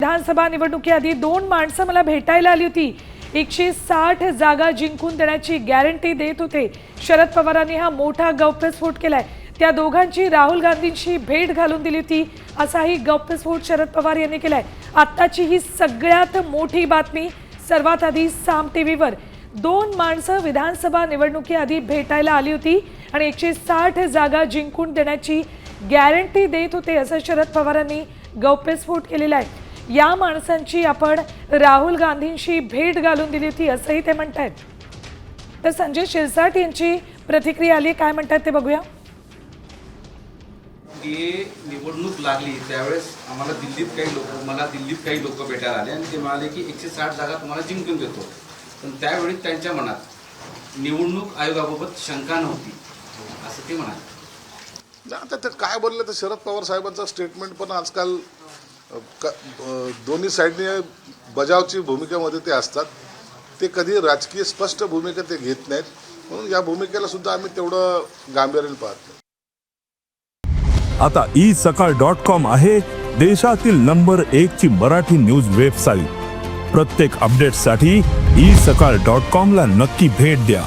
विधानसभा निवडणुकीआधी 2 माणसं मला भेटायला आली होती. 160 जागा जिंकून देण्याची गॅरंटी देत होते. शरद पवारांनी हा मोठा गौप्यस्फोट केलाय. त्या दोघांची राहुल गांधींशी भेट घालून दिली होती, असाही गौप्यस्फोट शरद पवार यांनी केलाय. आत्ताची ही सगळ्यात मोठी बातमी. सर्वात आधी साम टीव्हीवर 2 माणसं विधानसभा निवडणुकीआधी भेटायला आली होती आणि 160 जागा जिंकून देण्याची गॅरंटी देत होते, असं शरद पवारांनी गौप्यस्फोट केलेला आहे. या माणसांची आपण राहुल गांधींशी भेट घालून दिली होती, असंही ते म्हणतात. तर संजय शिरसाट यांची प्रतिक्रिया आली, काय म्हणतात ते बघूया. निवडणूक लागली त्यावेळेस मला दिल्लीत काही लोक भेटायला आले आणि ते म्हणाले की 160 जागा तुम्हाला जिंकून देतो. पण त्यावेळी त्यांच्या मनात निवडणूक आयोगाबाबत शंका नव्हती, असं ते म्हणाले. आता ते काय बोलले तर शरद पवार साहेबांचं स्टेटमेंट पण आजकाल दोन्ही साईडने बजावची भूमिकेमध्ये ते असतात. ते कधी राजकीय स्पष्ट भूमिका ते घेत नाहीत, म्हणून या भूमिकेला सुद्धा आम्ही तेवढं गांभीर्याने पाहतो. आता isakal.com आहे देशातील नंबर 1 ची मराठी न्यूज वेबसाईट. प्रत्येक अपडेटसाठी isakal.com ला नक्की भेट द्या.